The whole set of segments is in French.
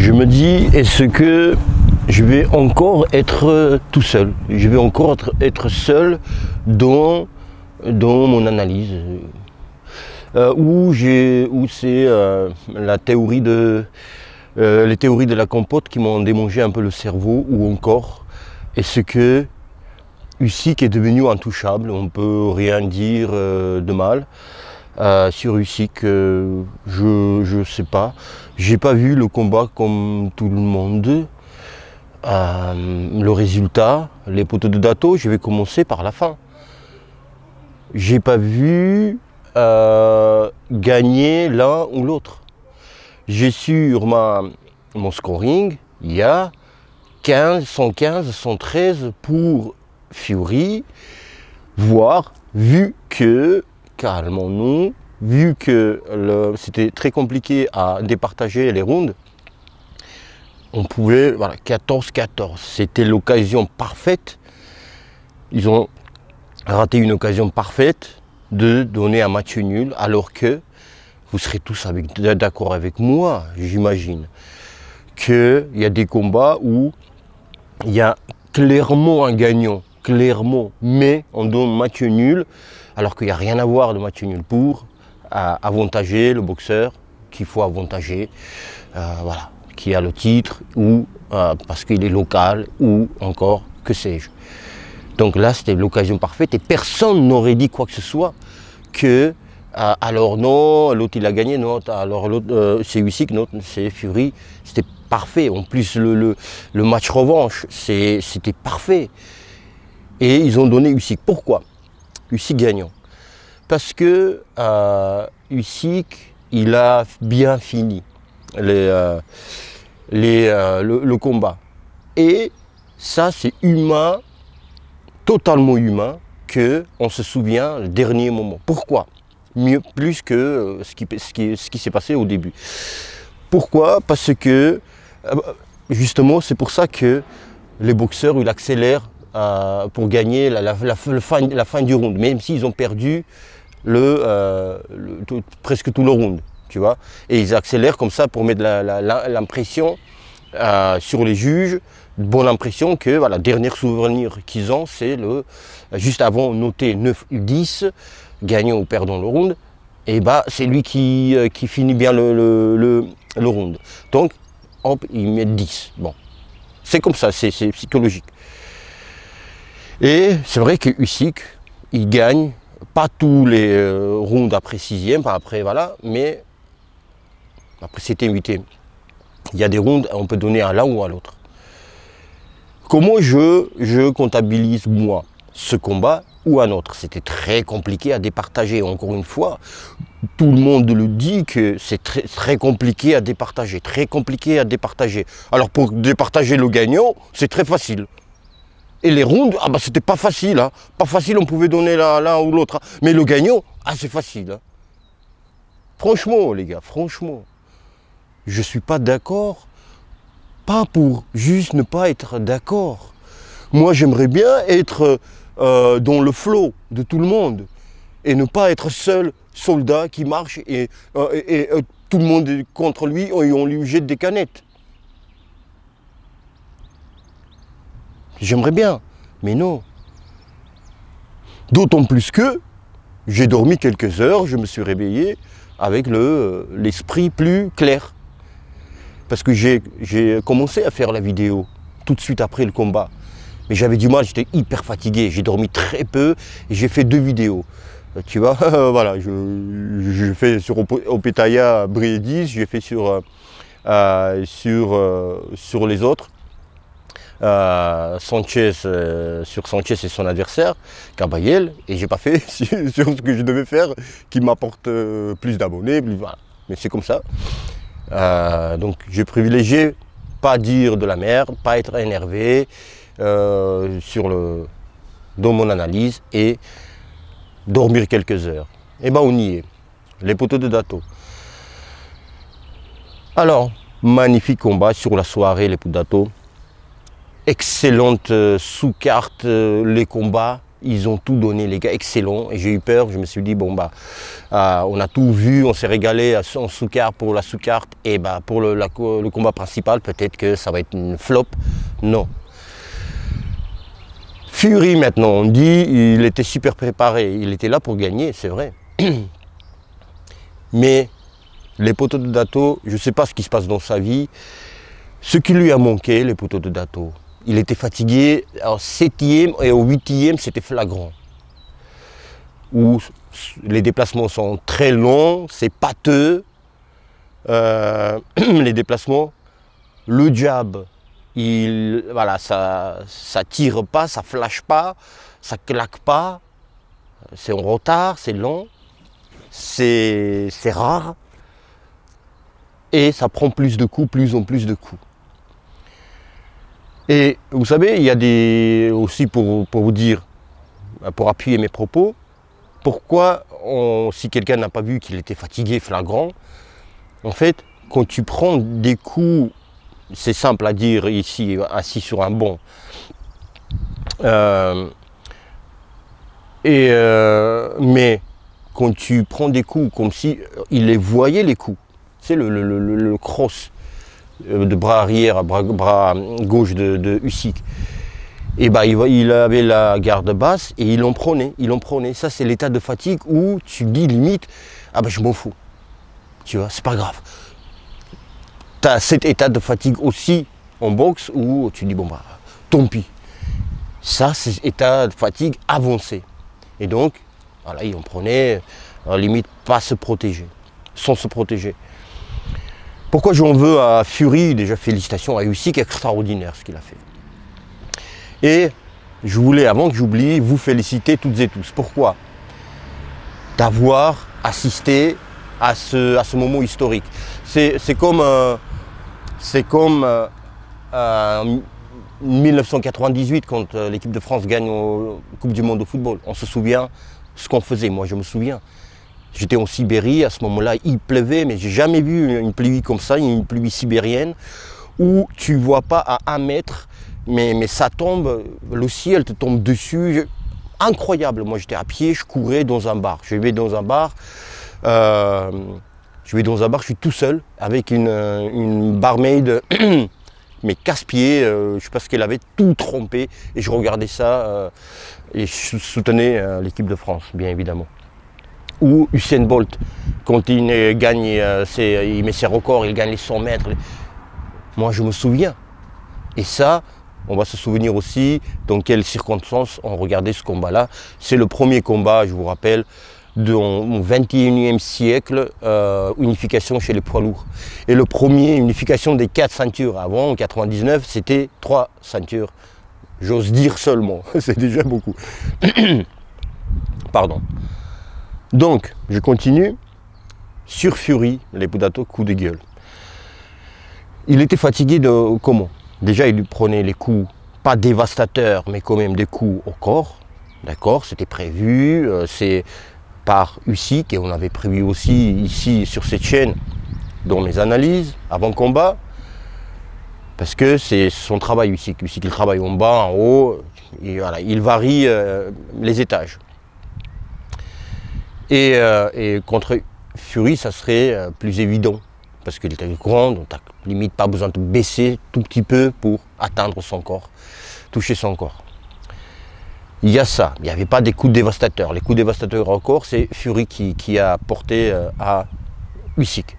Je me dis, est-ce que je vais encore être tout seul? Je vais encore être seul dans mon analyse. Où c'est la théorie les théories de la compote qui m'ont démangé un peu le cerveau, ou encore est-ce que Usyk est devenu intouchable, on ne peut rien dire de mal sur Usyk, je sais pas. J'ai pas vu le combat comme tout le monde. Le résultat, les poteaux de Dato, je vais commencer par la fin. J'ai pas vu gagner l'un ou l'autre. J'ai sur mon scoring, il y a 115, 113 pour Fury, voire vu que, calmons-nous, vu que c'était très compliqué à départager les rounds, on pouvait, voilà, 14-14, c'était l'occasion parfaite. Ils ont raté une occasion parfaite de donner un match nul, alors que vous serez tous d'accord avec moi, j'imagine, qu'il y a des combats où il y a clairement un gagnant, clairement, mais on donne match nul, alors qu'il n'y a rien à voir de match nul pour avantager le boxeur qu'il faut avantager, voilà, qui a le titre, ou parce qu'il est local, ou encore, que sais-je. Donc là, c'était l'occasion parfaite et personne n'aurait dit quoi que ce soit que alors non, l'autre il a gagné, non, alors l'autre c'est Usyk, non, c'est Fury. C'était parfait. En plus, le match revanche, c'était parfait. Et ils ont donné Usyk. Pourquoi? Usyk gagnant. Parce que Usyk, il a bien fini le combat. Et ça, c'est humain, totalement humain, qu'on se souvient le dernier moment. Pourquoi? Mieux, plus que ce qui s'est passé au début. Pourquoi? Parce que, justement, c'est pour ça que les boxeurs, ils accélèrent pour gagner la fin du round, même s'ils ont perdu presque tout le round, tu vois. Et ils accélèrent comme ça pour mettre l'impression sur les juges, bonne impression que, voilà, dernier souvenir qu'ils ont, c'est juste avant noter 9-10, gagnant ou perdant le round, et bah c'est lui qui finit bien le round. Donc, hop, il met 10. Bon, c'est comme ça, c'est psychologique. Et c'est vrai que Usyk, il gagne pas tous les rounds après 6e, pas après, voilà, mais après 7e, 8e. Il y a des rounds, on peut donner à l'un ou à l'autre. Comment je comptabilise, moi, ce combat ou un autre? C'était très compliqué à départager. Encore une fois, tout le monde le dit que c'est très compliqué à départager. Très compliqué à départager. Alors pour départager le gagnant, c'est très facile. Et les rounds, ah bah c'était pas facile. Hein. Pas facile, on pouvait donner l'un ou l'autre. Hein. Mais le gagnant, ah c'est facile. Hein. Franchement, les gars, franchement. Je ne suis pas d'accord, pas pour juste ne pas être d'accord. Moi, j'aimerais bien être dans le flot de tout le monde et ne pas être seul soldat qui marche et tout le monde est contre lui et on lui jette des canettes. J'aimerais bien, mais non. D'autant plus que j'ai dormi quelques heures, je me suis réveillé avec l'esprit plus clair. Parce que j'ai commencé à faire la vidéo tout de suite après le combat. Mais j'avais du mal, j'étais hyper fatigué. J'ai dormi très peu et j'ai fait 2 vidéos. Tu vois, voilà, je fais sur Opetaya Briedis, j'ai fait sur les autres. Sanchez, sur Sanchez et son adversaire, Cabayel, et j'ai pas fait sur ce que je devais faire qui m'apporte plus d'abonnés, voilà. Mais c'est comme ça. Donc j'ai privilégié pas dire de la merde, pas être énervé dans mon analyse et dormir quelques heures. Et ben on y est, les poteaux de Dato. Alors, magnifique combat sur la soirée, les poteaux de Dato. Excellente sous-carte, les combats, Ils ont tout donné, les gars, excellent. Et j'ai eu peur, je me suis dit, bon, bah, on a tout vu, on s'est régalé en sous-carte pour la sous-carte. Et bah, pour le combat principal, peut-être que ça va être une flop. Non. Fury, maintenant, on dit, il était super préparé. Il était là pour gagner, c'est vrai. Mais les poteaux de Dato, je ne sais pas ce qui se passe dans sa vie. Ce qui lui a manqué, les poteaux de Dato, il était fatigué. Au 7e et au 8e, c'était flagrant. Où les déplacements sont très longs, c'est pâteux. Les déplacements, le jab, voilà, ça tire pas, ça flash pas, ça claque pas. C'est en retard, c'est long, c'est rare. Et ça prend plus de coups, plus en plus de coups. Et vous savez, il y a des, aussi pour vous dire, pour appuyer mes propos, pourquoi, si quelqu'un n'a pas vu qu'il était fatigué, flagrant, en fait, quand tu prends des coups, c'est simple à dire ici, assis sur un banc, mais quand tu prends des coups comme si il les voyait les coups, c'est le cross de bras arrière à bras gauche de Usyk. Et bah, il avait la garde basse et il en prenait. Ça, c'est l'état de fatigue où tu dis limite, ah bah je m'en fous. Tu vois, c'est pas grave. Tu as cet état de fatigue aussi en boxe où tu dis, bon bah, tant pis. Ça, c'est état de fatigue avancé. Et donc, voilà, il en prenait, limite pas se protéger, sans se protéger. Pourquoi j'en veux à Fury? Déjà, félicitations à Usyk, extraordinaire ce qu'il a fait. Et je voulais, avant que j'oublie, vous féliciter toutes et tous. Pourquoi? D'avoir assisté à ce moment historique. C'est comme 1998 quand l'équipe de France gagne la Coupe du Monde de football. On se souvient ce qu'on faisait. Moi, je me souviens. J'étais en Sibérie, à ce moment-là, il pleuvait, mais j'ai jamais vu une pluie comme ça, une pluie sibérienne, où tu ne vois pas à 1 mètre, mais ça tombe, le ciel te tombe dessus. Incroyable. Moi, j'étais à pied, je courais dans un bar. Je vais dans un bar, je suis tout seul, avec une barmaid, mais casse-pied, je sais pas ce qu'elle avait, tout trempé, et je regardais ça, et je soutenais l'équipe de France, bien évidemment. Ou Usain Bolt, quand il gagne, il met ses records, il gagne les 100 mètres. Moi, je me souviens. Et ça, on va se souvenir aussi dans quelles circonstances on regardait ce combat-là. C'est le premier combat, je vous rappelle, au XXIe siècle, unification chez les poids lourds. Et le premier, unification des 4 ceintures. Avant, en 99, c'était 3 ceintures. J'ose dire seulement, c'est déjà beaucoup. Pardon. Donc, je continue. Sur Fury, les Dato, coup de gueule. Il était fatigué de comment? Déjà, il lui prenait les coups, pas dévastateurs, mais quand même des coups au corps. D'accord, c'était prévu. C'est par Usyk, et on avait prévu aussi ici sur cette chaîne, dans mes analyses, avant combat. Parce que c'est son travail, Usyk. Usyk, il travaille en bas, en haut. Et voilà, il varie les étages. Et contre Fury, ça serait plus évident. Parce qu'il était grand, donc tu n'as limite pas besoin de te baisser tout petit peu pour atteindre son corps, toucher son corps. Il y a ça, il n'y avait pas des coups dévastateurs. Les coups dévastateurs au corps, c'est Fury qui a porté à Usyk.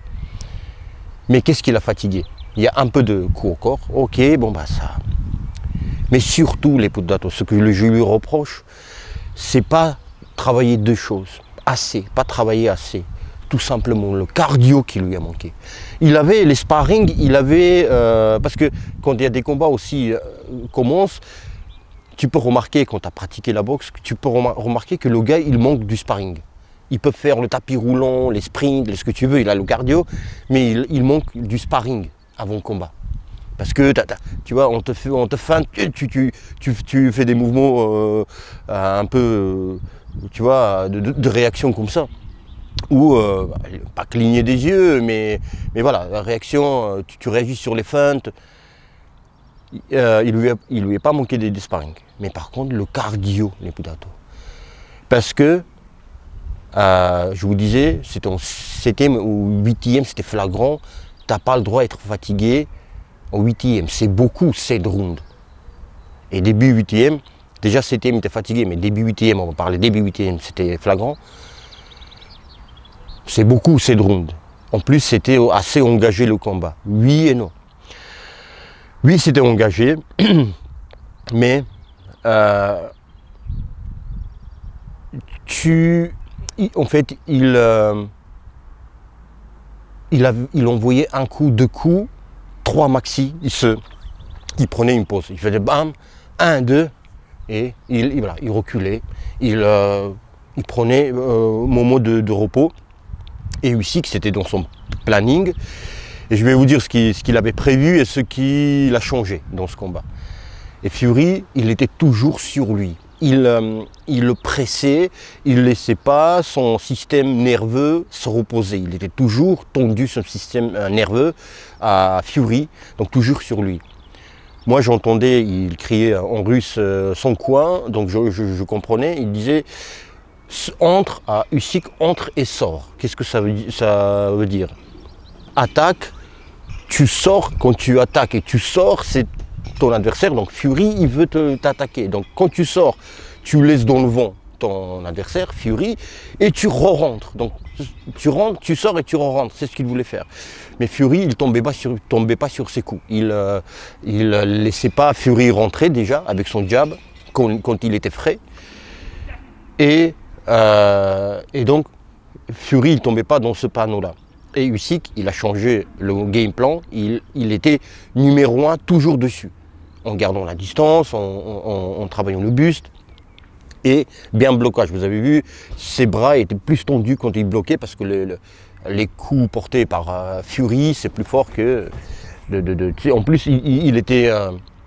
Mais qu'est-ce qui l'a fatigué? Il y a un peu de coups au corps, ok, bon bah ça. Mais surtout, les Dato, ce que je lui reproche, c'est pas travailler 2 choses. Assez, pas travailler assez, tout simplement le cardio qui lui a manqué. Il avait les sparring, il avait, parce que quand il y a des combats aussi commencent, tu peux remarquer quand tu as pratiqué la boxe, tu peux remarquer que le gars il manque du sparring. Il peut faire le tapis roulant, les sprints, ce que tu veux, il a le cardio, mais il manque du sparring avant le combat. Parce que tu vois, on te feinte, tu fais des mouvements un peu, tu vois, de réaction comme ça. Ou, pas cligner des yeux, mais voilà, la réaction, tu réagis sur les feintes. il lui est pas manqué des sparring. Mais par contre, le cardio, les Pudato. Parce que, je vous disais, c'était au 7e ou 8e, c'était flagrant. Tu n'as pas le droit d'être fatigué au 8e. C'est beaucoup, 7 rounds. Et début 8e, déjà 7e, il était fatigué, mais début 8e, on va parler début 8e, c'était flagrant. C'est beaucoup, 7 rounds. En plus, c'était assez engagé le combat. Oui et non. Oui, c'était engagé, mais en fait, il envoyait un coup, 2 coups, 3 maxi. Il prenait une pause. Il faisait bam, 1, 2, et voilà, il reculait. Il prenait moment de repos. Et Usyk, c'était dans son planning. Et je vais vous dire ce qu'il avait prévu et ce qu'il a changé dans ce combat. Et Fury, il était toujours sur lui. Il le pressait, il ne laissait pas son système nerveux se reposer. Il était toujours tendu, son système nerveux à Fury, donc toujours sur lui. Moi j'entendais, il criait en russe son coin, donc je comprenais, il disait entre à Usyk, entre et sort. Qu'est-ce que ça veut dire? Attaque, tu sors quand tu attaques et tu sors, c'est ton adversaire, donc Fury, il veut t'attaquer. Donc quand tu sors, tu laisses dans le vent ton adversaire, Fury, et tu re-rentres. Donc tu rentres, tu sors et tu re-rentres. C'est ce qu'il voulait faire. Mais Fury, il ne tombait pas sur ses coups. Il ne laissait pas Fury rentrer déjà avec son jab quand il était frais. Et donc Fury, il ne tombait pas dans ce panneau-là. Et Usyk, il a changé le game plan. Il était numéro 1 toujours dessus. En gardant la distance, en travaillant le buste et bien blocage. Vous avez vu, ses bras étaient plus tendus quand il bloquait parce que les coups portés par Fury, c'est plus fort que... en plus, il était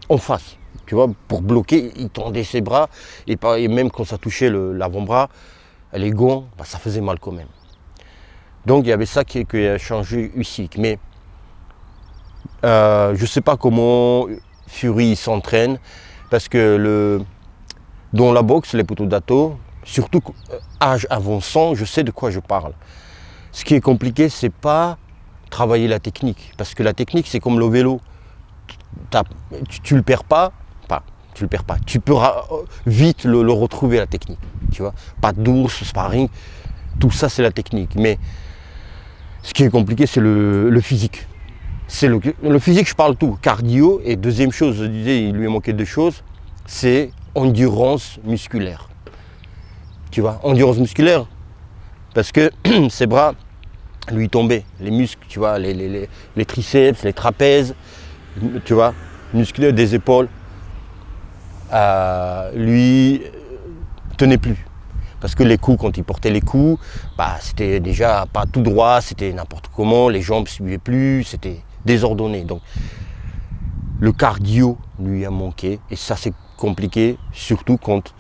en face. Tu vois, pour bloquer, il tendait ses bras et même quand ça touchait l'avant-bras, les gants, bah, ça faisait mal quand même. Donc il y avait ça qui a changé Usyk. Mais je ne sais pas comment Fury s'entraîne parce que dans la boxe, les Putodato, surtout âge avançant, je sais de quoi je parle. Ce qui est compliqué, c'est pas travailler la technique. Parce que la technique, c'est comme le vélo. Tu le perds pas. Tu le perds pas. Tu peux vite le retrouver, la technique. Tu vois, patte d'ours, sparring, tout ça, c'est la technique. Mais ce qui est compliqué, c'est le physique. C'est le physique, je parle tout. Cardio, et deuxième chose, je disais, il lui manquait 2 choses, c'est endurance musculaire. Tu vois, endurance musculaire, parce que ses bras lui tombaient, les muscles, tu vois, les triceps, les trapèzes, tu vois, musculaire des épaules, lui tenait plus. Parce que les coups, quand il portait les coups, bah, c'était déjà pas tout droit, c'était n'importe comment, les jambes ne suivaient plus, c'était désordonné. Donc le cardio lui a manqué et ça c'est compliqué, surtout quand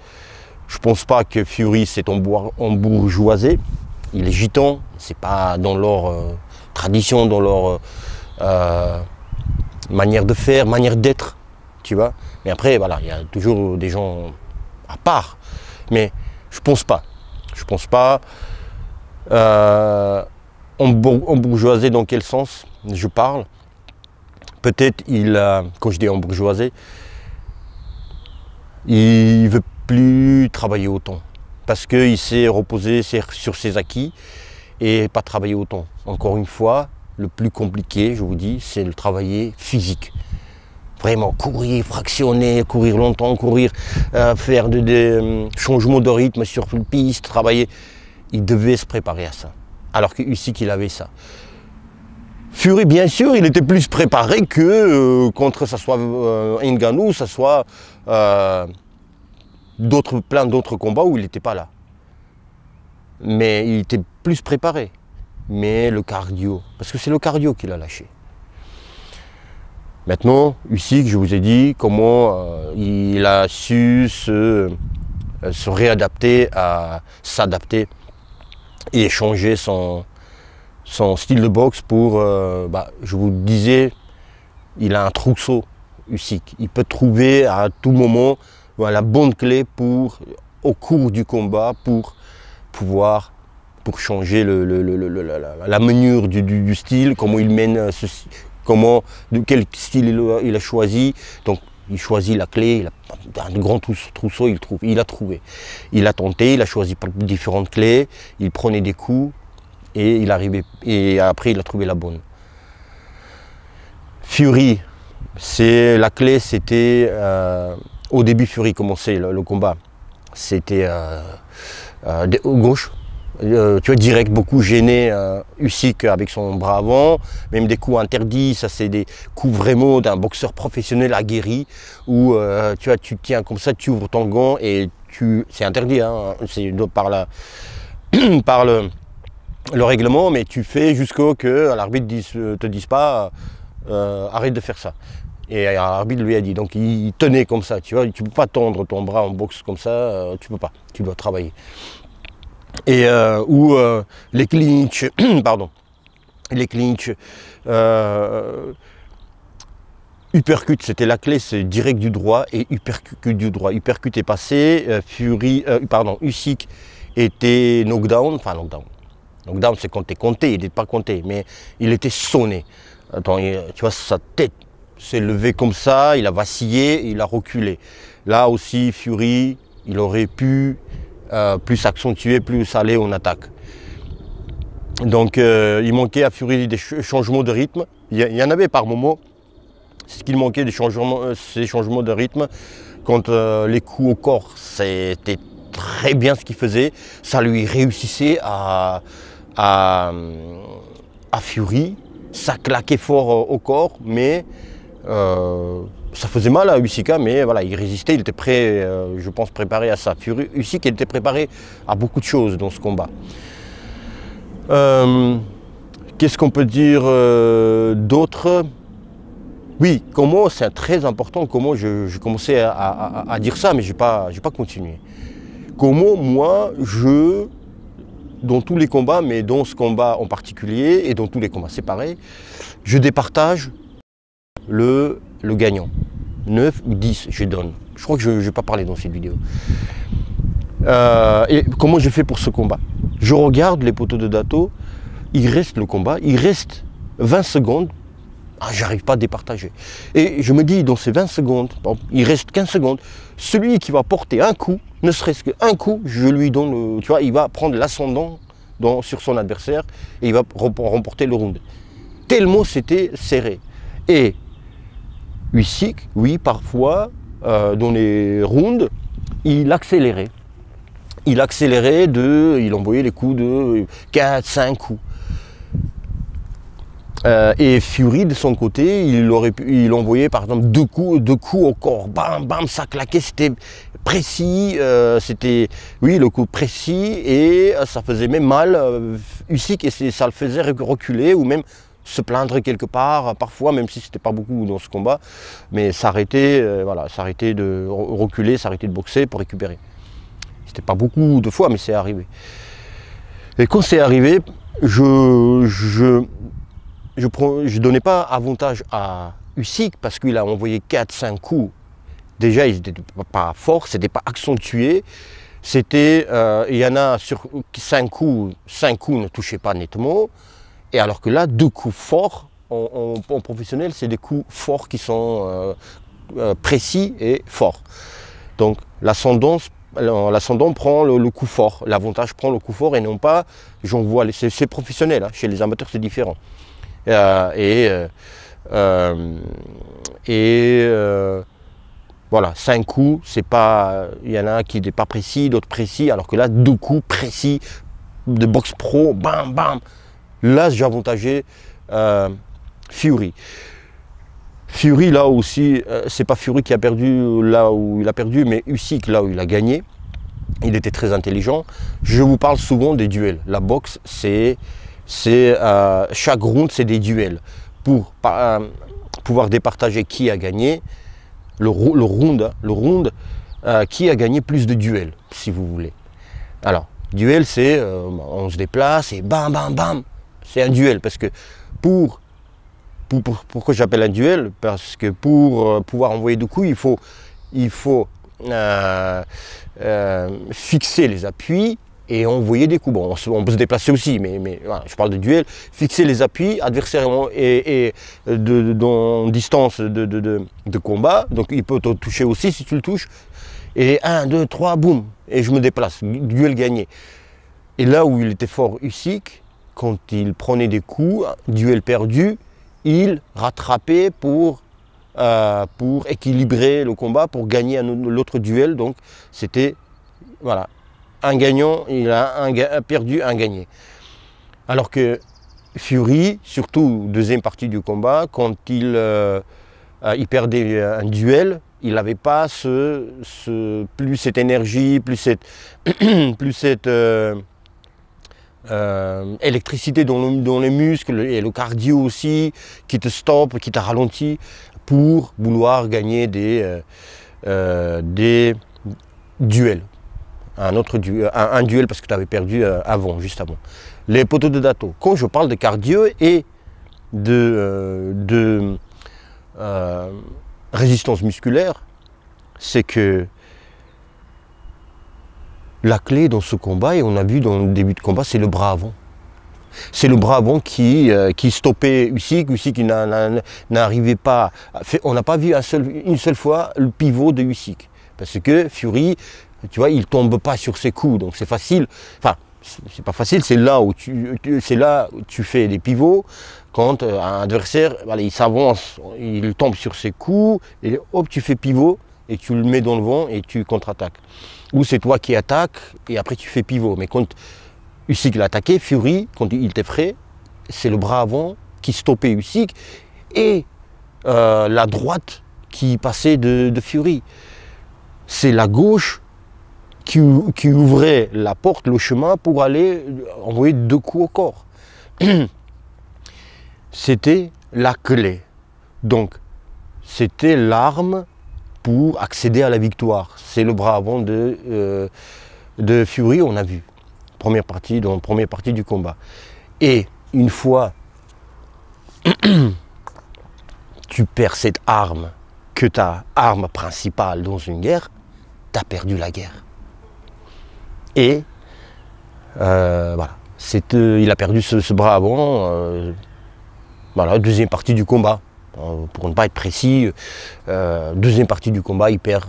je pense pas que Fury s'est embourgeoisé. Il est gitan, c'est pas dans leur tradition, dans leur manière de faire, manière d'être, tu vois. Mais après, voilà, il y a toujours des gens à part. Mais je pense pas. Je pense pas. Embourgeoisé dans quel sens je parle? Peut-être quand je dis embourgeoisé, il veut plus travailler autant. Parce qu'il s'est reposé sur ses acquis et pas travailler autant. Encore une fois, le plus compliqué, je vous dis, c'est le travailler physique. Vraiment courir, fractionner, courir longtemps, faire des changements de rythme sur une piste, travailler. Il devait se préparer à ça. Alors que Usyk, il avait ça. Fury, bien sûr, il était plus préparé que contre ça soit Ngannou, ça soit plein d'autres combats où il n'était pas là. Mais il était plus préparé. Mais le cardio, parce que c'est le cardio qu'il a lâché. Maintenant, Usyk, je vous ai dit comment il a su se réadapter, s'adapter et changer son style de boxe pour, je vous disais, il a un trousseau Usyk. Il peut trouver à tout moment la bonne clé au cours du combat pour changer la menure du style, comment il mène quel style il a choisi. Donc il choisit la clé, il a un grand trousseau, il a trouvé. Il a tenté, il a choisi différentes clés, il prenait des coups et après il a trouvé la bonne. Fury, la clé, c'était au début Fury commençait le combat, c'était gauche. Tu vois, direct, beaucoup gêné Usyk avec son bras avant, même des coups interdits, ça c'est des coups vraiment d'un boxeur professionnel aguerri, où tu vois, tu tiens comme ça, tu ouvres ton gant et c'est interdit, hein, c'est par le règlement, mais tu fais jusqu'au que l'arbitre te dise pas arrête de faire ça. Et l'arbitre lui a dit, donc il tenait comme ça, tu vois, tu peux pas tendre ton bras en boxe comme ça, tu peux pas, tu dois travailler. Et les clinches, pardon, les clinches, uppercut, c'était la clé, c'est direct du droit et uppercut du droit. Uppercut est passé, Usyk était knockdown, enfin knockdown. Knockdown c'est quand t'es compté, il n'était pas compté, mais il était sonné. Attends, tu vois, sa tête s'est levée comme ça, il a vacillé, il a reculé. Là aussi, Fury, il aurait pu plus accentuer, plus aller en attaque. Donc il manquait à Fury des changements de rythme. Il y en avait par moments. Ce qu'il manquait, ces changements de rythme. Quand les coups au corps, c'était très bien ce qu'il faisait. Ça lui réussissait à Fury. Ça claquait fort au corps, mais ça faisait mal à Usyk, mais voilà, il résistait, il était prêt, je pense, préparé à ça. Usyk était préparé à beaucoup de choses dans ce combat. Qu'est-ce qu'on peut dire d'autre? Oui, comment, c'est très important, comment je commençais à dire ça, mais je n'ai pas continué. Comment moi, dans tous les combats, mais dans ce combat en particulier, et dans tous les combats, c'est pareil, je départage le gagnant. 9 ou 10, je donne. Je crois que je ne vais pas parler dans cette vidéo. Et comment je fais pour ce combat? Je regarde les poteaux de Dato, il reste le combat, il reste 20 secondes, j'arrive pas à départager. Et je me dis, dans ces 20 secondes, bon, il reste 15 secondes, celui qui va porter un coup, ne serait-ce qu'un coup, je lui donne, tu vois, il va prendre l'ascendant sur son adversaire et il va remporter le round. Tellement c'était serré. Et Usyk, oui, parfois, dans les rounds, il accélérait. Il accélérait il envoyait les coups de 4, 5 coups. Et Fury, de son côté, il envoyait par exemple deux coups au corps. Bam, bam, ça claquait, c'était précis. C'était, oui, le coup précis et ça faisait même mal. Usyk, et ça le faisait reculer ou même se plaindre quelque part, parfois, même si c'était pas beaucoup dans ce combat, mais s'arrêter, voilà, s'arrêter de reculer, s'arrêter de boxer pour récupérer. C'était pas beaucoup de fois, mais c'est arrivé. Et quand c'est arrivé, je donnais pas avantage à Usyk parce qu'il a envoyé 4-5 coups. Déjà, ils n'étaient pas forts, c'était pas accentué. C'était, il y en a sur 5 coups ne touchaient pas nettement. Et alors que là, 2 coups forts, en professionnel, c'est des coups forts qui sont précis et forts. Donc l'ascendant prend le coup fort, l'avantage prend le coup fort et non pas, j'envoie, c'est professionnel, hein, chez les amateurs c'est différent. Voilà, 5 coups, c'est pas, il y en a qui n'est pas précis, d'autres précis, alors que là, 2 coups précis de boxe pro, bam, bam. Là, j'ai avantagé Fury. Fury, là aussi, c'est pas Fury qui a perdu là où il a perdu, mais Usyk, là où il a gagné. Il était très intelligent. Je vous parle souvent des duels. La boxe, chaque round, c'est des duels. Pour pouvoir départager qui a gagné, le round, qui a gagné plus de duels, si vous voulez. Alors, duel, c'est on se déplace et bam, bam, bam. C'est un duel parce que pour Pourquoi j'appelle un duel? Parce que pour pouvoir envoyer des coups, il faut fixer les appuis et envoyer des coups. Bon, on peut se déplacer aussi, mais voilà, je parle de duel. Fixer les appuis, adversaire et dans distance de combat, donc il peut te toucher aussi si tu le touches. Et 1, 2, 3, boum, et je me déplace, duel gagné. Et là où il était fort Usyk, quand il prenait des coups, duel perdu, il rattrapait pour équilibrer le combat, pour gagner l'autre duel. Donc c'était, voilà, un gagnant, il a perdu, un gagné. Alors que Fury, surtout deuxième partie du combat, quand il perdait un duel, il n'avait pas plus cette énergie, plus cette électricité dans les muscles et le cardio aussi, qui te stoppe, qui t'a ralenti pour vouloir gagner des duels. Un duel parce que tu avais perdu avant, juste avant. Les poteaux de Dato. Quand je parle de cardio et de résistance musculaire, c'est que la clé dans ce combat, et on a vu dans le début de combat, c'est le bras avant. C'est le bras avant qui stoppait Usyk. Usyk n'arrivait pas. On n'a pas vu une seule fois le pivot de Usyk. Parce que Fury, tu vois, il ne tombe pas sur ses coups. Donc c'est facile. Enfin, c'est pas facile, c'est là où tu fais des pivots. Quand un adversaire, voilà, il s'avance, il tombe sur ses coups, et hop, tu fais pivot, et tu le mets dans le vent, et tu contre-attaques. Ou c'est toi qui attaques, et après tu fais pivot. Mais quand Usyk l'a attaqué, Fury, quand il était frais, c'est le bras avant qui stoppait Usyk, et la droite qui passait de Fury. C'est la gauche qui ouvrait la porte, le chemin, pour aller envoyer 2 coups au corps. C'était la clé. Donc, c'était l'arme pour accéder à la victoire. C'est le bras avant de Fury, on a vu. Première partie du combat. Et une fois tu perds cette arme, que ta arme principale dans une guerre, tu as perdu la guerre. Et voilà, il a perdu ce bras avant. Voilà, deuxième partie du combat. Pour ne pas être précis, deuxième partie du combat, il perd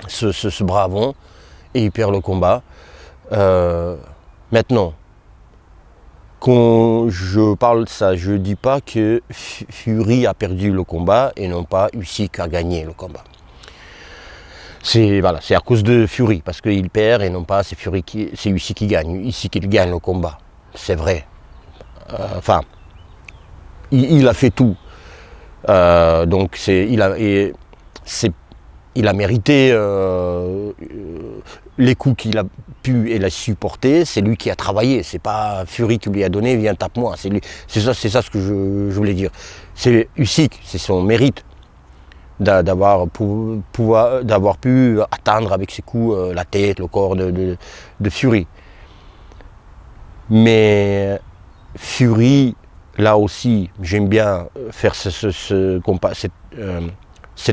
ce bras avant et il perd le combat. Maintenant, quand je parle de ça, je ne dis pas que Fury a perdu le combat et non pas Usyk a gagné le combat. C'est voilà, à cause de Fury, parce qu'il perd et non pas c'est Usyk qui gagne. Usyk qui gagne le combat, c'est vrai. Enfin, il a fait tout. Donc il a mérité les coups qu'il a pu et l'a supporté. C'est lui qui a travaillé. C'est pas Fury qui lui a donné, viens tape-moi. C'est ça ce que je voulais dire. C'est Usyk, c'est son mérite d'avoir pu atteindre avec ses coups la tête, le corps de Fury. Mais Fury, là aussi, j'aime bien faire cette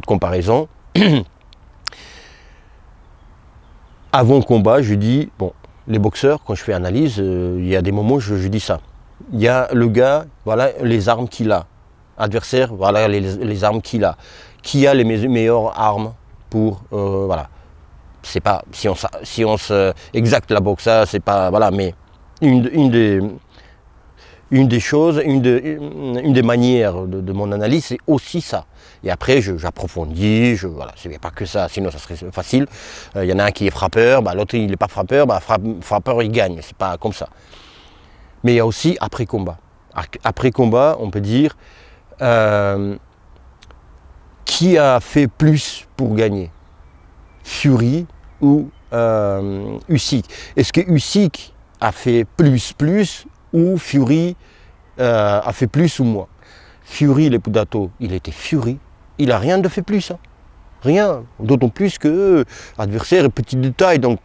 comparaison. Avant combat, je dis, bon, les boxeurs, quand je fais analyse, il y a des moments où je dis ça. Il y a le gars, voilà les armes qu'il a. Adversaire, voilà les armes qu'il a. Qui a les meilleures armes pour, voilà. C'est pas, si on se exacte la boxe, ça, c'est pas, voilà, mais une des choses, une des manières de mon analyse, c'est aussi ça. Et après, j'approfondis, voilà, il n'y a pas que ça, sinon ça serait facile. Il y en a un qui est frappeur, l'autre il n'est pas frappeur, frappeur il gagne, c'est pas comme ça. Mais il y a aussi après combat. Après combat, on peut dire qui a fait plus pour gagner, Fury ou Usyk. Est-ce que Usyk a fait plus ou Fury a fait plus ou moins? Fury, les Pudato, il était Fury, il n'a rien de fait plus. Hein. Rien, d'autant plus que adversaire est petit détail. Donc,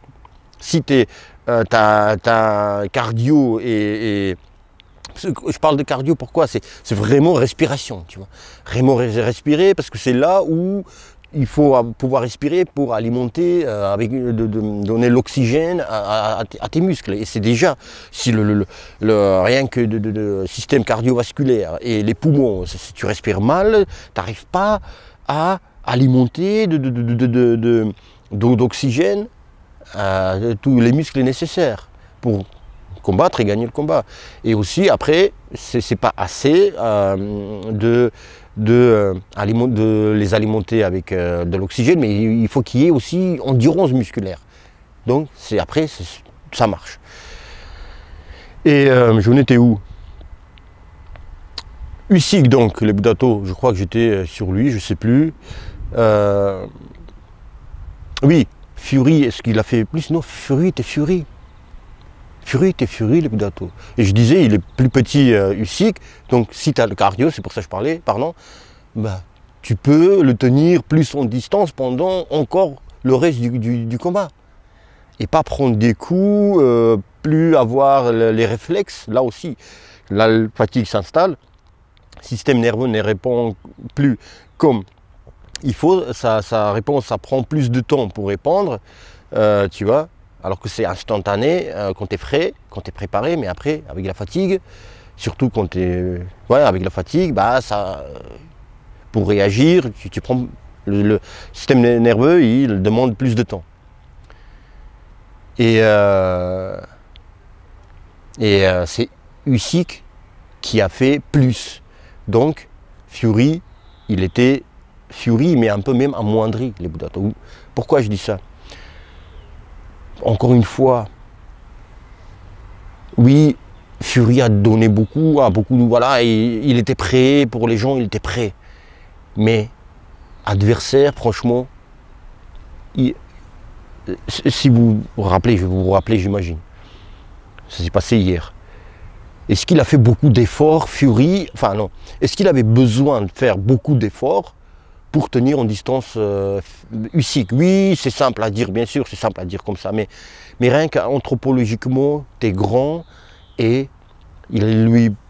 si ta cardio et Je parle de cardio, pourquoi? C'est vraiment respiration, tu vois. Vraiment respirer, parce que c'est là où il faut pouvoir respirer pour alimenter, donner l'oxygène à tes muscles. Et c'est déjà, si rien que le système cardiovasculaire et les poumons, si tu respires mal, tu n'arrives pas à alimenter d'oxygène tous les muscles nécessaires pour combattre et gagner le combat. Et aussi, après, c'est pas assez de les alimenter avec de l'oxygène, mais il faut qu'il y ait aussi endurance musculaire. Donc, après, ça marche. Et j'en étais où? Usyk, donc, le Budato, je crois que j'étais sur lui, je sais plus. Oui, Fury, est-ce qu'il a fait plus? Non, Fury était Fury. Fury était Fury, le Budato. Et je disais, il est plus petit Usyk, donc si tu as le cardio, c'est pour ça que je parlais, pardon, bah, tu peux le tenir plus en distance pendant encore le reste du combat. Et pas prendre des coups, plus avoir les réflexes, là aussi. La fatigue s'installe, le système nerveux ne répond plus comme il faut, sa réponse, ça prend plus de temps pour répondre, tu vois. Alors que c'est instantané quand tu es frais, quand tu es préparé, mais après, avec la fatigue, surtout quand tu es. Ouais, avec la fatigue, bah, pour réagir, tu prends. Le système nerveux, il demande plus de temps. Et c'est Usyk qui a fait plus. Donc, Fury, il était Fury, mais un peu même amoindri, les Budato. Pourquoi je dis ça? Encore une fois, oui, Fury a donné beaucoup, voilà, et il était prêt, pour les gens, il était prêt. Mais, adversaire, franchement, si vous vous rappelez, je vais vous rappeler, j'imagine, ça s'est passé hier. Est-ce qu'il a fait beaucoup d'efforts, Fury? Enfin non, est-ce qu'il avait besoin de faire beaucoup d'efforts pour tenir en distance Usyk? Oui, c'est simple à dire, bien sûr, c'est simple à dire comme ça, mais rien qu'anthropologiquement, t'es grand et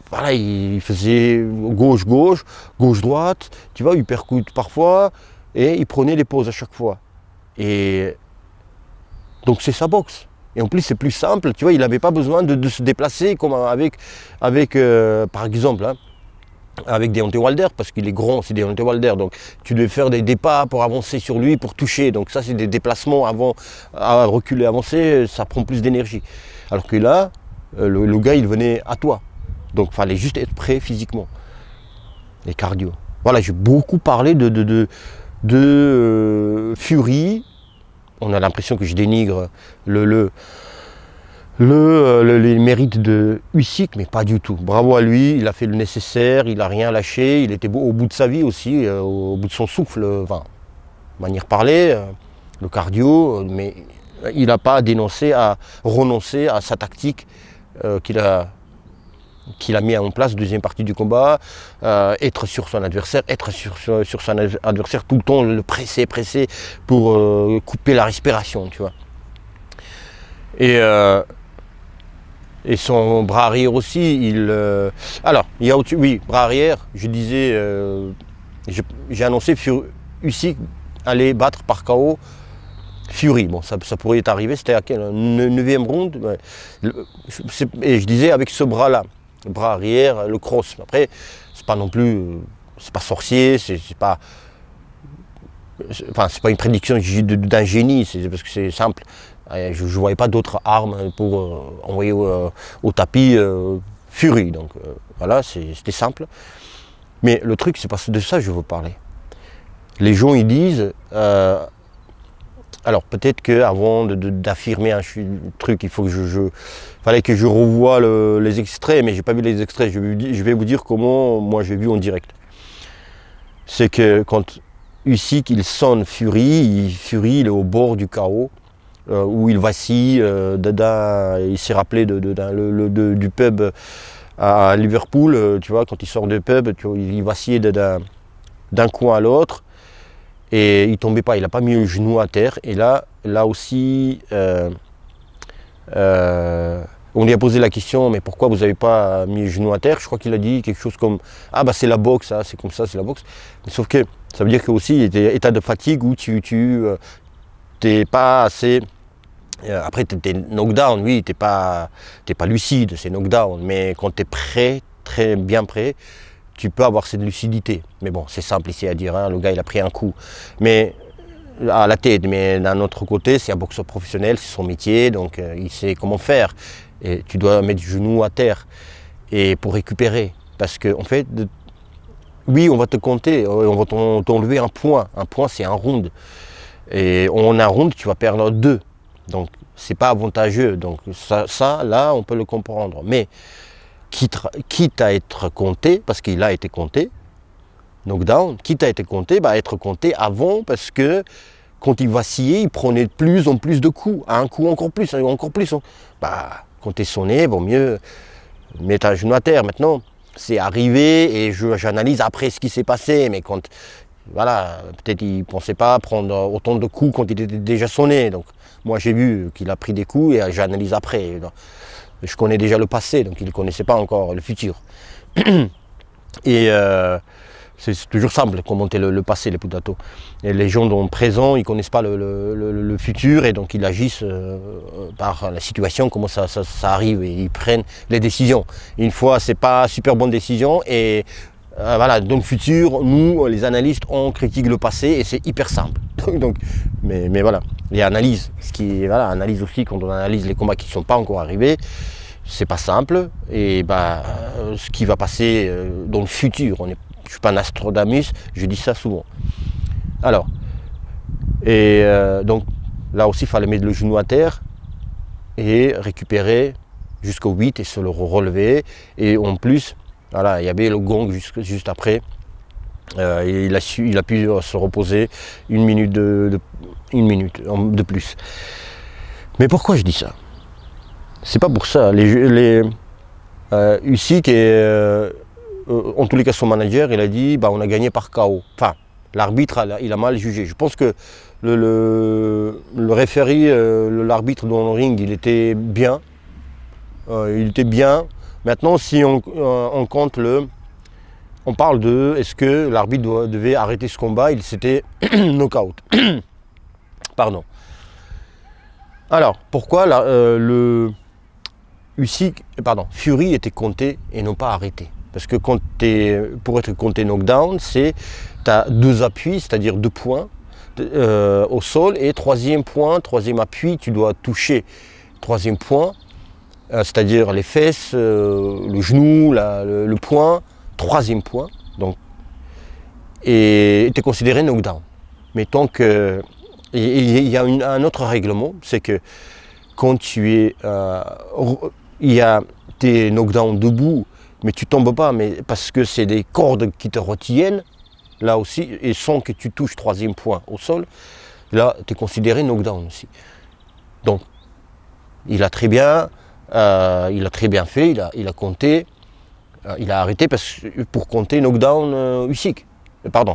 voilà, il faisait gauche-gauche, gauche-droite, tu vois, uppercut parfois, et il prenait les pauses à chaque fois. Et donc c'est sa boxe. Et en plus, c'est plus simple, tu vois, il n'avait pas besoin de se déplacer comme avec par exemple, hein, avec Deontay Wilder, parce qu'il est grand, c'est Deontay Wilder, donc tu devais faire des pas pour avancer sur lui, pour toucher, donc ça c'est des déplacements avant à reculer, avancer, ça prend plus d'énergie. Alors que là, le gars il venait à toi, donc il fallait juste être prêt physiquement, les cardio. Voilà, j'ai beaucoup parlé de Fury, on a l'impression que je dénigre les mérites de Usyk, mais pas du tout. Bravo à lui, il a fait le nécessaire, il n'a rien lâché, il était au bout de sa vie aussi, au bout de son souffle, enfin, manière de parler, le cardio, mais il n'a pas renoncé à sa tactique qu'il a mis en place, deuxième partie du combat, être sur son adversaire, sur son adversaire tout le temps, le presser pour couper la respiration, tu vois. Et son bras arrière aussi, alors, il y a oui, bras arrière, je disais, j'ai annoncé Usyk allait battre par KO Fury. Bon, ça pourrait être arrivé, c'était à quel 9e round, ouais. Et je disais avec ce bras-là, le bras arrière, le cross. Après, c'est pas non plus, c'est pas sorcier, c'est pas une prédiction d'un génie, c'est parce que c'est simple. Je ne voyais pas d'autres armes pour envoyer au tapis Fury. Donc voilà, c'était simple. Mais le truc, c'est parce que de ça que je veux parler. Les gens, ils disent, alors peut-être qu'avant d'affirmer un truc, il faut que fallait que je revoie les extraits, mais j'ai pas vu les extraits. Je vais vous dire comment moi j'ai vu en direct. C'est que quand Usyk il sonne Fury, il est au bord du chaos. Où il vacille, il s'est rappelé du pub à Liverpool, tu vois, quand il sort du pub, il vacillait d'un coin à l'autre et il tombait pas, il n'a pas mis le genou à terre. Et là aussi, On lui a posé la question, mais pourquoi vous n'avez pas mis le genou à terre? Je crois qu'il a dit quelque chose comme, ah bah c'est la boxe, hein, c'est comme ça, c'est la boxe. Mais sauf que ça veut dire que aussi il était état de fatigue où tu t'es pas assez. Après tu es knockdown, oui, t'es pas lucide, c'est knockdown. Mais quand tu es prêt, très bien prêt, tu peux avoir cette lucidité. Mais bon, c'est simple ici à dire, hein, le gars il a pris un coup. Mais à la tête, mais d'un autre côté, c'est un boxeur professionnel, c'est son métier, donc il sait comment faire. Et tu dois mettre du genou à terre et pour récupérer. Parce que en fait, oui, on va te compter, on va t'enlever un point. Un point, c'est un round. Et en un round, tu vas perdre 2. Donc, c'est pas avantageux. Donc, ça, là, on peut le comprendre. Mais, quitte à être compté, parce qu'il a été compté, knockdown, quitte à être compté, bah, être compté avant, parce que quand il vacillait, il prenait de plus en plus de coups. À un coup, encore plus, encore plus. Bah, quand tu es sonné, vaut mieux mettre un genou à terre. Maintenant, c'est arrivé et j'analyse après ce qui s'est passé. Mais quand, voilà, peut-être il ne pensait pas prendre autant de coups quand il était déjà sonné. Donc, moi, j'ai vu qu'il a pris des coups et j'analyse après. Je connais déjà le passé, donc il ne connaissait pas encore le futur. Et c'est toujours simple de commenter le passé, les Pudato. Et les gens dans le présent, ils ne connaissent pas le futur et donc ils agissent par la situation, comment ça arrive et ils prennent les décisions. Une fois, ce n'est pas super bonne décision et voilà, dans le futur, nous, les analystes, on critique le passé et c'est hyper simple. Donc, mais voilà, les analyses, voilà, analyse aussi quand on analyse les combats qui ne sont pas encore arrivés, c'est pas simple et bah, ce qui va passer dans le futur, je ne suis pas un Nostradamus, je dis ça souvent. Alors, et donc là aussi il fallait mettre le genou à terre et récupérer jusqu'au 8 et se le relever. Et en plus, voilà, il y avait le gong juste après. Il a pu se reposer une minute de plus. Mais pourquoi je dis ça? C'est pas pour ça. Usyk en tous les cas, son manager, il a dit bah, on a gagné par KO. Enfin, l'arbitre, il a mal jugé. Je pense que le référé, l'arbitre dans le ring, il était bien. Maintenant, si on compte on parle de est-ce que l'arbitre devait arrêter ce combat, c'était knockout. Pardon. Alors, pourquoi Fury était compté et non pas arrêté? Parce que pour être compté knockdown, tu as 2 appuis, c'est-à-dire 2 points au sol et troisième appui, tu dois toucher 3e point, c'est-à-dire les fesses, le genou, le poing, 3e point. Donc, et tu es considéré knockdown. Mais tant que. Il y a un autre règlement, c'est que quand tu es knockdown debout, mais tu ne tombes pas, mais parce que c'est des cordes qui te retiennent, là aussi, et sans que tu touches 3e point au sol, là, tu es considéré knockdown aussi. Donc, il a très bien fait, il a compté, il a arrêté pour compter knockdown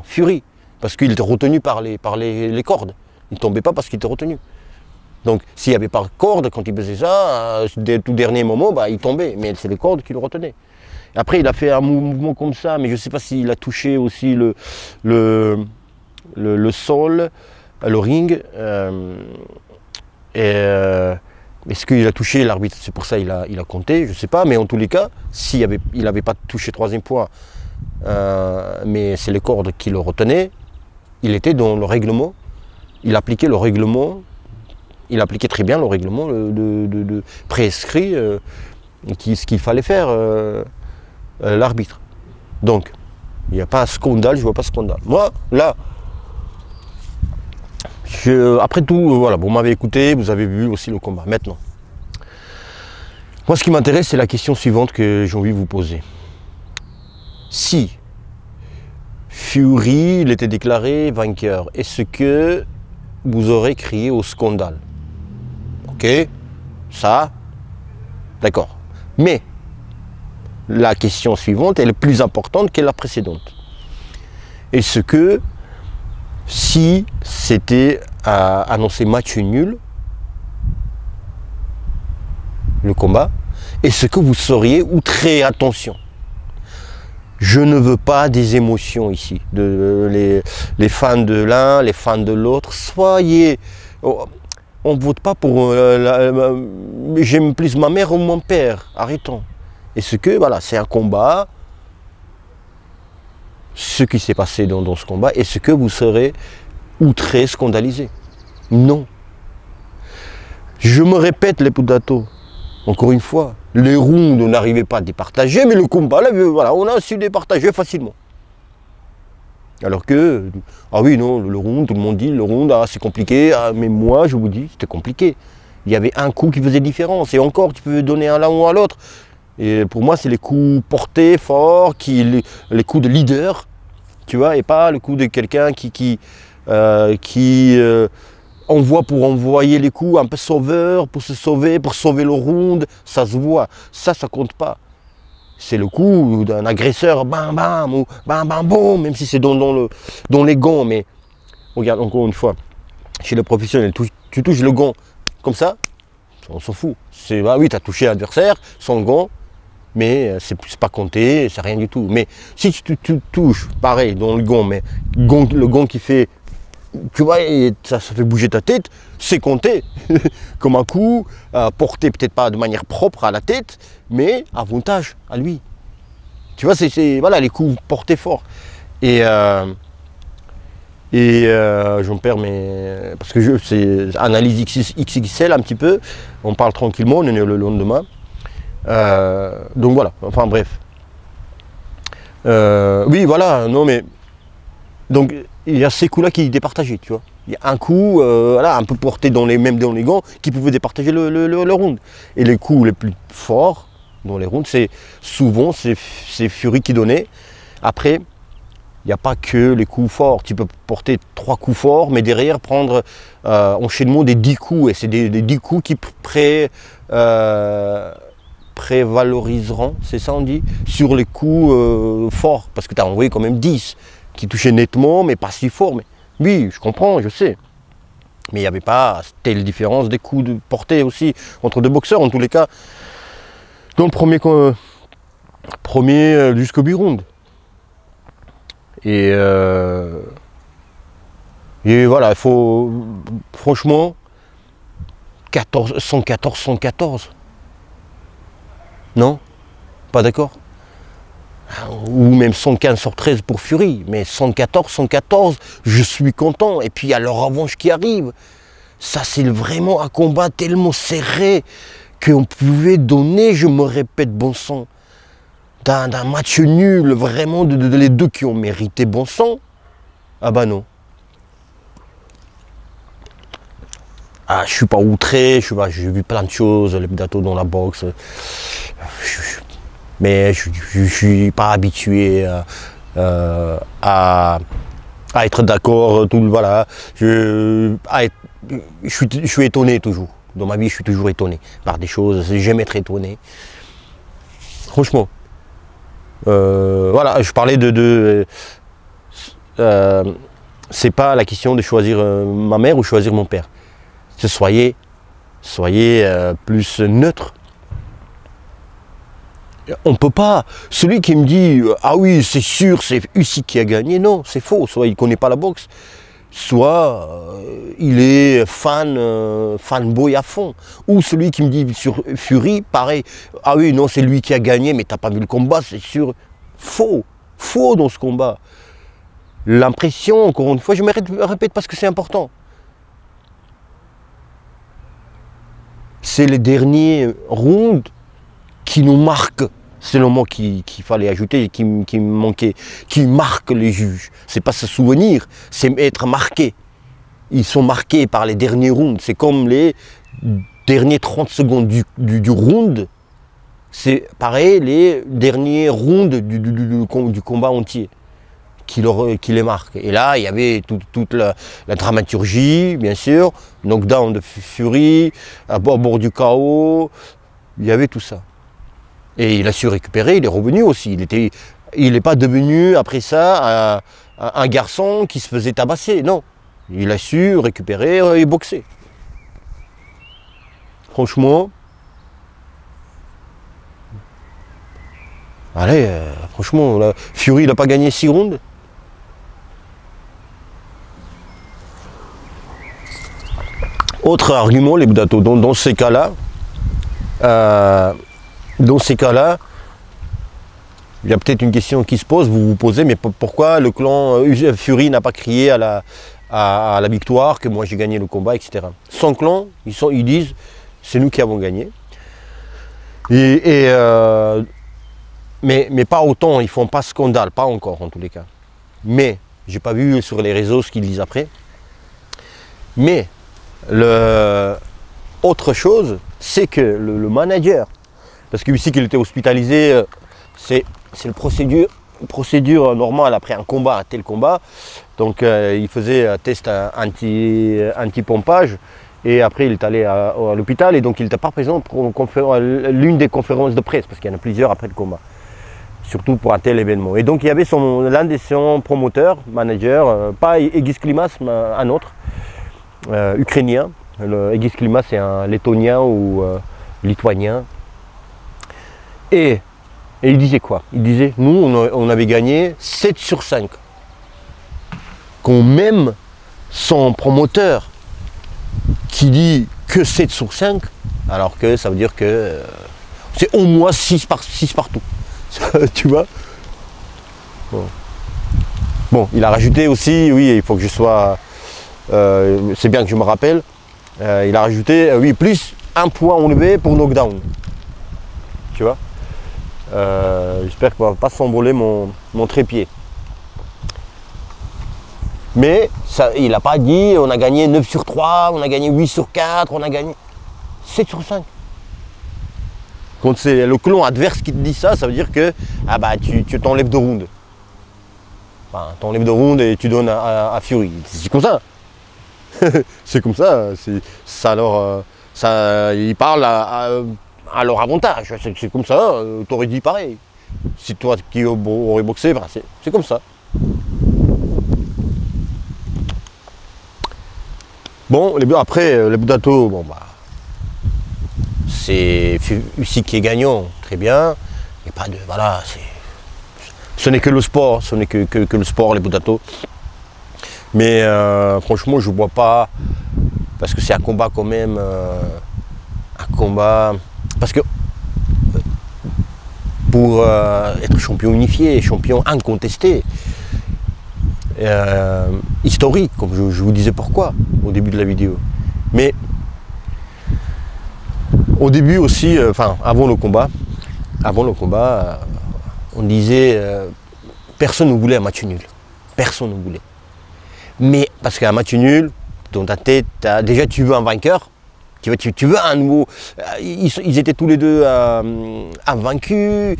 Fury, parce qu'il était retenu par les cordes. Il ne tombait pas parce qu'il était retenu. Donc, s'il n'y avait pas de corde, quand il faisait ça, tout dernier moment, bah, il tombait. Mais c'est les cordes qui le retenaient. Après, il a fait un mouvement comme ça, mais je ne sais pas s'il a touché aussi le sol, le ring. Est-ce qu'il a touché l'arbitre? C'est pour ça qu'il a compté, je ne sais pas. Mais en tous les cas, il n'avait pas touché 3e point, mais c'est les cordes qui le retenaient, il était dans le règlement. Il appliquait le règlement, il appliquait très bien le règlement de prescrit, ce qu'il fallait faire l'arbitre. Donc, il n'y a pas scandale, je ne vois pas scandale. Moi, là, après tout, voilà, vous m'avez écouté, vous avez vu aussi le combat. Maintenant, moi, ce qui m'intéresse, c'est la question suivante que j'ai envie de vous poser. Si Fury il était déclaré vainqueur, est-ce que vous aurez crié au scandale? Ok, ça, d'accord. Mais la question suivante est plus importante que la précédente. Est-ce que si c'était annoncé match nul, le combat, est-ce que vous seriez outré? Attention. Je ne veux pas des émotions ici, les fans de l'un, les fans de l'autre. Soyez... On ne vote pas pour... j'aime plus ma mère ou mon père. Arrêtons. Est-ce que, voilà, c'est un combat. Ce qui s'est passé dans ce combat, est-ce que vous serez outré, scandalisé? Non. Je me répète, les potatos. Encore une fois, les rounds, on n'arrivait pas à départager, mais le combat, là, voilà, on a su départager facilement. Alors que, ah oui, non, le round, tout le monde dit, le round, ah, c'est compliqué, ah, mais moi, je vous dis, c'était compliqué. Il y avait un coup qui faisait différence, et encore, tu peux donner un l'un ou à l'autre. Et pour moi, c'est les coups portés, forts, les coups de leader, tu vois, et pas le coup de quelqu'un qui envoie pour envoyer les coups, un peu sauveur, pour se sauver, pour sauver le round, ça se voit. Ça compte pas. C'est le coup d'un agresseur, bam bam, ou bam bam boum, même si c'est dans les gants. Mais regarde, encore une fois, chez le professionnel, tu touches le gant comme ça, on s'en fout. Ah oui, tu as touché l'adversaire, son gant, mais c'est pas compté, c'est rien du tout. Mais si tu touches, pareil, dans le gant, mais le gant qui fait... Tu vois, ça fait bouger ta tête, c'est compté comme un coup, porté peut-être pas de manière propre à la tête, mais avantage à lui. Tu vois, voilà, les coups portés forts. Et j'en perds mes... Parce que c'est analyse XXL un petit peu, on parle tranquillement, on est le lendemain. Donc voilà, enfin bref. Oui, voilà, non mais... Donc, il y a ces coups-là qui départageaient, tu vois. Il y a un coup, voilà, un peu porté même dans les gants, qui pouvait départager le round. Et les coups les plus forts dans les rounds, souvent, c'est Fury qui donnait. Après, il n'y a pas que les coups forts. Tu peux porter 3 coups forts, mais derrière, prendre enchaînement des 10 coups. Et c'est des 10 coups qui prévaloriseront, c'est ça on dit, sur les coups forts. Parce que tu as envoyé quand même 10. Qui touchait nettement, mais pas si fort. Mais oui, je comprends, je sais. Mais il n'y avait pas telle différence des coups de portée aussi entre deux boxeurs, en tous les cas, dans le premier jusqu'au round. Et voilà, il faut, franchement, 114. Non? Pas d'accord? Ou même 115/13 pour Fury, mais 114, je suis content. Et puis il y a leur revanche qui arrive. Ça, c'est vraiment un combat tellement serré qu'on pouvait donner, je me répète, bon sang, d'un match nul, vraiment, les deux qui ont mérité bon sang. Ah bah non. Ah, je suis pas outré, j'ai vu plein de choses, les plateaux dans la boxe. Mais je ne suis pas habitué à être d'accord, voilà. Je suis étonné toujours. Dans ma vie, je suis toujours étonné par des choses. J'aime être étonné. Franchement. Voilà, je parlais c'est pas la question de choisir ma mère ou choisir mon père. Soyez plus neutre. On ne peut pas. Celui qui me dit ah oui, c'est sûr, c'est Usyk qui a gagné, non, c'est faux. Soit il ne connaît pas la boxe, soit il est fanboy à fond. Ou celui qui me dit sur Fury, pareil, ah oui, non, c'est lui qui a gagné, mais tu n'as pas vu le combat, c'est sûr. Faux dans ce combat. L'impression, encore une fois, je me répète parce que c'est important. C'est les derniers rounds qui nous marquent, c'est le mot qu'il fallait ajouter, qui me manquait, qui marque les juges. C'est pas se souvenir, c'est être marqué. Ils sont marqués par les derniers rounds. C'est comme les derniers 30 secondes du round. C'est pareil, les derniers rounds du combat entier qui les marquent. Et là, il y avait toute la dramaturgie, bien sûr, knockdown de Fury, à bord du chaos, il y avait tout ça. Et il a su récupérer, il est revenu aussi. Il n'est pas devenu, après ça, un garçon qui se faisait tabasser. Non, il a su récupérer et boxer. Franchement, Allez, franchement, là, Fury, il n'a pas gagné 6 rounds. Autre argument, les Budato, dans ces cas-là, il y a peut-être une question qui se pose, vous vous posez, mais pourquoi le clan Fury n'a pas crié à la victoire, que moi j'ai gagné le combat, etc. Son clan, ils disent, c'est nous qui avons gagné. Mais pas autant, ils font pas scandale, pas encore en tous les cas. Mais, j'ai pas vu sur les réseaux ce qu'ils disent après. Mais, autre chose, c'est que le manager, parce que ici qu'il était hospitalisé, c'est une procédure normale après un combat, un tel combat. Donc il faisait un test anti-pompage et après il est allé à l'hôpital et donc il n'était pas présent pour l'une des conférences de presse, parce qu'il y en a plusieurs après le combat, surtout pour un tel événement. Et donc il y avait l'un de son promoteurs, manager, pas Egis Klimas, mais un autre, ukrainien. Egis Klimas c'est un lettonien ou lituanien. Et il disait quoi? Il disait, nous on avait gagné 7 sur 5. Quand même son promoteur qui dit que 7 sur 5, alors que ça veut dire que c'est au moins 6 partout. Tu vois? Bon, il a rajouté aussi, oui, il faut que je sois... c'est bien que je me rappelle. Il a rajouté, oui, plus un point enlevé pour knockdown. Tu vois? J'espère qu'il ne va pas s'envoler mon trépied. Mais ça, il n'a pas dit on a gagné 9 sur 3, on a gagné 8 sur 4, on a gagné 7 sur 5. Quand c'est le clan adverse qui te dit ça, ça veut dire que ah bah, tu t'enlèves 2 rounds. Enfin, t'enlèves 2 rounds et tu donnes à Fury. C'est comme ça. C'est comme ça. Ils parlent à leur avantage. C'est comme ça. T'aurais dit pareil. Si toi qui aurais boxé, ben c'est comme ça. Bon, après, les Budato, bon bah, c'est ici qui est gagnant, très bien. Il n'y a pas de, voilà, ce n'est que le sport, ce n'est que le sport, les Budato. Mais franchement, je ne vois pas, parce que c'est un combat quand même, parce que pour être champion unifié, champion incontesté, historique, comme je vous disais pourquoi au début de la vidéo. Mais au début aussi, avant le combat, on disait personne ne voulait un match nul. Personne ne voulait. Mais parce qu'un match nul, dans ta tête, déjà tu veux un vainqueur. Tu veux un nouveau. Ils étaient tous les deux invaincus.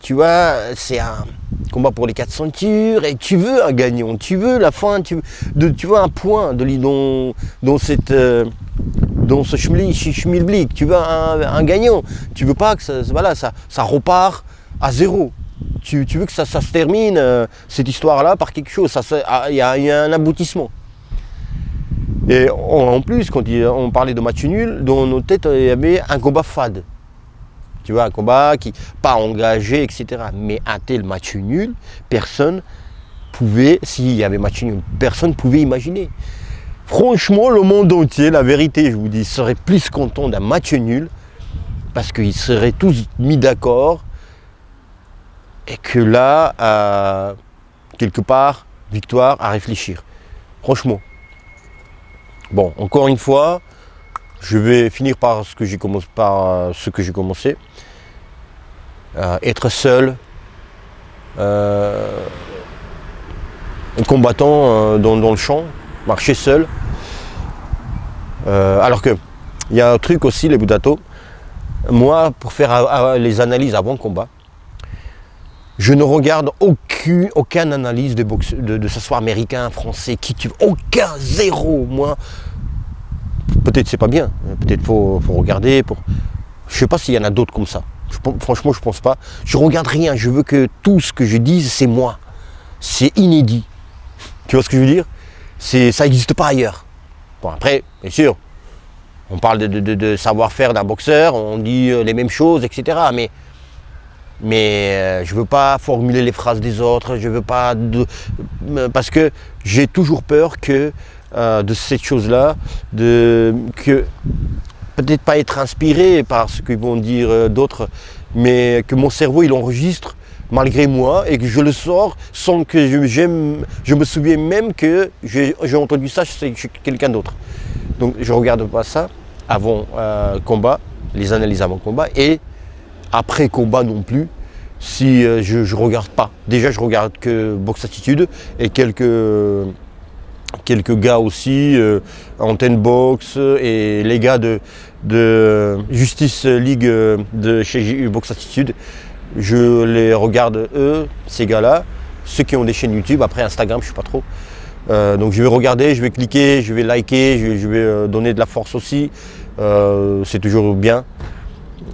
Tu vois, c'est un combat pour les 4 ceintures. Et tu veux un gagnant. Tu veux la fin. Tu veux un point dans ce schmilblick. Tu veux un gagnant. Tu veux pas que ça repart à 0. Tu veux que ça se termine, cette histoire-là, par quelque chose. Il y a un aboutissement. Et en plus, quand on parlait de match nul, dans nos têtes, il y avait un combat fade. Tu vois, un combat qui pas engagé, etc. Mais un tel match nul, personne pouvait, s'il y avait match nul, personne pouvait imaginer. Franchement, le monde entier, la vérité, je vous dis, serait plus content d'un match nul, parce qu'ils seraient tous mis d'accord, et que là, quelque part, victoire à réfléchir. Franchement. Bon, encore une fois, je vais finir par ce que j'ai commencé. Être seul, un combattant dans le champ, marcher seul. Alors que, il y a un truc aussi, les Budato. Moi, pour faire les analyses avant le combat, je ne regarde aucune analyse de ce soit américain, français, qui tu veux, aucun, zéro. Moi, peut-être c'est pas bien, peut-être faut regarder. Je sais pas s'il y en a d'autres comme ça. Franchement, je pense pas. Je regarde rien, je veux que tout ce que je dise, c'est moi. C'est inédit. Tu vois ce que je veux dire? Ça n'existe pas ailleurs. Bon, après, bien sûr, on parle de savoir-faire d'un boxeur, on dit les mêmes choses, etc. mais je ne veux pas formuler les phrases des autres, je veux pas parce que j'ai toujours peur que de cette chose-là, que peut-être pas être inspiré par ce que vont dire d'autres, mais que mon cerveau il enregistre malgré moi et que je le sors sans que je me souviens même que j'ai entendu ça chez quelqu'un d'autre. Donc je ne regarde pas ça avant combat, les analyses avant combat, et après combat non plus, si je ne regarde pas. Déjà je regarde que Box Attitude et quelques gars aussi, Antenne Box et les gars de Justice League de chez Box Attitude. Je les regarde eux, ces gars-là, ceux qui ont des chaînes YouTube. Après Instagram, je ne suis pas trop. Donc je vais regarder, je vais cliquer, je vais liker, je vais donner de la force aussi. C'est toujours bien.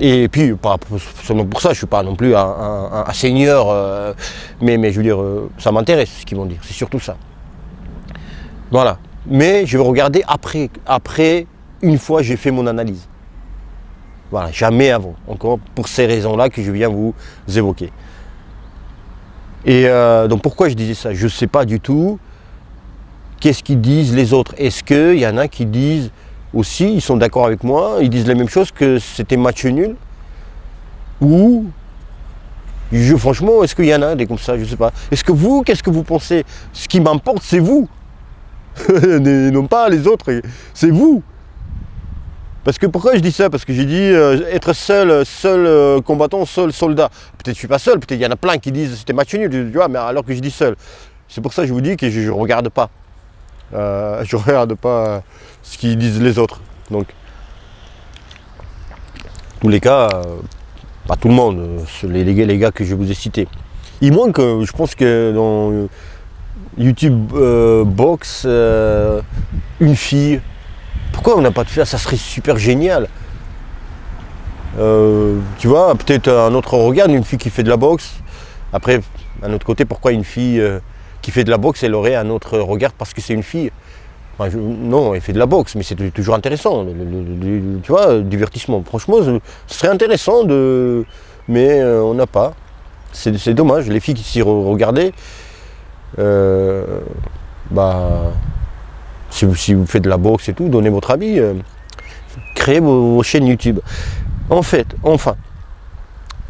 Et puis, pas seulement pour ça, je ne suis pas non plus un seigneur, mais je veux dire, ça m'intéresse ce qu'ils vont dire, c'est surtout ça. Voilà. Mais je vais regarder après une fois j'ai fait mon analyse. Voilà, jamais avant. Encore pour ces raisons-là que je viens vous évoquer. Et donc pourquoi je disais ça? Je ne sais pas du tout qu'est-ce qu'ils disent les autres. Est-ce qu'il y en a qui disent aussi, ils sont d'accord avec moi, ils disent la même chose, que c'était match nul? Ou, franchement, est-ce qu'il y en a des comme ça? Je ne sais pas. Est-ce que vous, qu'est-ce que vous pensez? Ce qui m'importe, c'est vous. Non pas les autres, c'est vous. Parce que pourquoi je dis ça? Parce que j'ai dit être seul combattant, seul soldat. Peut-être je suis pas seul, peut-être il y en a plein qui disent c'était match nul, tu vois, mais alors que je dis seul. C'est pour ça que je vous dis que je ne regarde pas. Je ne regarde pas ce qu'ils disent les autres. Donc, en tous les cas, pas tout le monde, les gars que je vous ai cités. Il manque, je pense que dans YouTube Box, une fille. Pourquoi on n'a pas de fille? Ça serait super génial. Tu vois, peut-être un autre regard, une fille qui fait de la boxe. Après, d'un autre côté, pourquoi une fille qui fait de la boxe, elle aurait un autre regard parce que c'est une fille? Enfin, non, elle fait de la boxe, mais c'est toujours intéressant. Tu vois, divertissement. Franchement, ce serait intéressant, mais on n'a pas. C'est dommage. Les filles qui s'y regardaient, si vous faites de la boxe et tout, donnez votre avis. Créez vos chaînes YouTube. Enfin.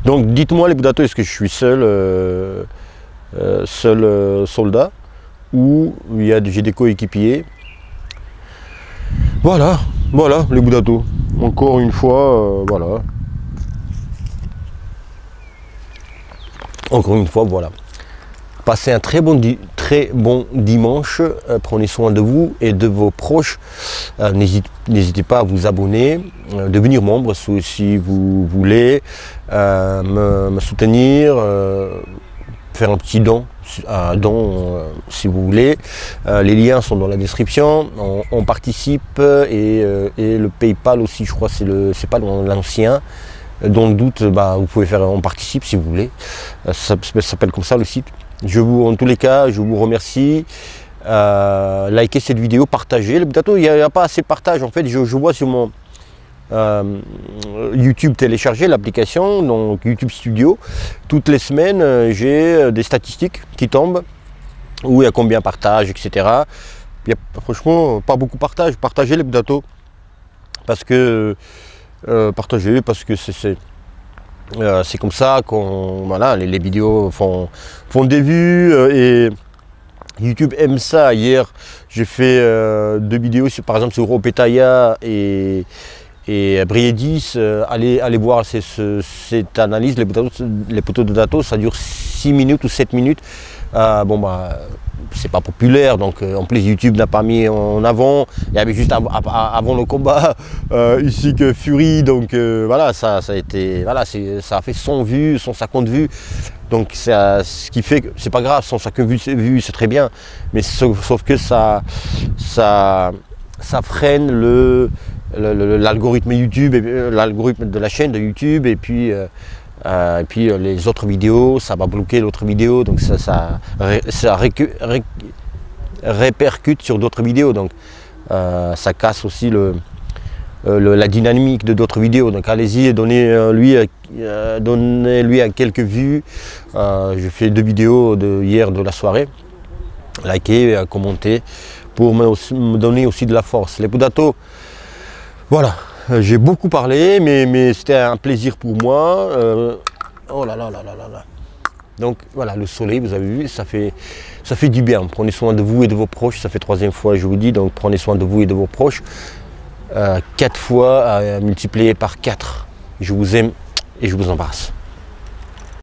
Donc dites-moi les Boudatos, est-ce que je suis seul soldat ou j'ai des coéquipiers? Voilà les Boudatos. Encore une fois, voilà. Encore une fois, voilà. Passez un très bon dimanche. Prenez soin de vous et de vos proches. N'hésitez pas à vous abonner, devenir membre si vous voulez, me soutenir, faire un petit don, si vous voulez. Les liens sont dans la description. On participe et le PayPal aussi, je crois, c'est pas dans l'ancien. Dans le doute, vous pouvez faire on participe si vous voulez. Ça s'appelle comme ça le site. En tous les cas, je vous remercie. Likez cette vidéo, partagez. Il n'y a pas assez de partage. En fait, je vois sur mon YouTube télécharger l'application, donc YouTube Studio. Toutes les semaines, j'ai des statistiques qui tombent, où il y a combien de partages, etc. Il y a franchement pas beaucoup de partages. Partagez les Boudatos. Parce que c'est comme ça qu'on les vidéos font des vues et YouTube aime ça. Hier j'ai fait 2 vidéos par exemple sur Opetaya et Briedis. Allez voir cette analyse, les poteaux de Datos, ça dure 6 minutes ou 7 minutes. C'est pas populaire, donc en plus YouTube n'a pas mis en avant. Il y avait juste avant le combat ici que Fury, donc voilà, ça a été, voilà, ça a fait 100 vues, 150 vues, donc ce qui fait que c'est pas grave, 150 vues c'est très bien, mais sauf que ça freine l'algorithme YouTube, l'algorithme de la chaîne de YouTube, et puis les autres vidéos, ça va bloquer l'autre vidéo, donc ça répercute sur d'autres vidéos, donc ça casse aussi la dynamique de d'autres vidéos. Donc allez-y et donnez-lui à quelques vues. J'ai fait 2 vidéos hier de la soirée. Likez, commentez pour me donner aussi de la force. Les Pudato, voilà, j'ai beaucoup parlé, mais c'était un plaisir pour moi. Oh là là là là là là. Donc voilà, le soleil, vous avez vu, ça fait du bien. Prenez soin de vous et de vos proches. Ça fait 3e fois, je vous dis, donc prenez soin de vous et de vos proches. 4 fois multiplié par 4. Je vous aime et je vous embrasse.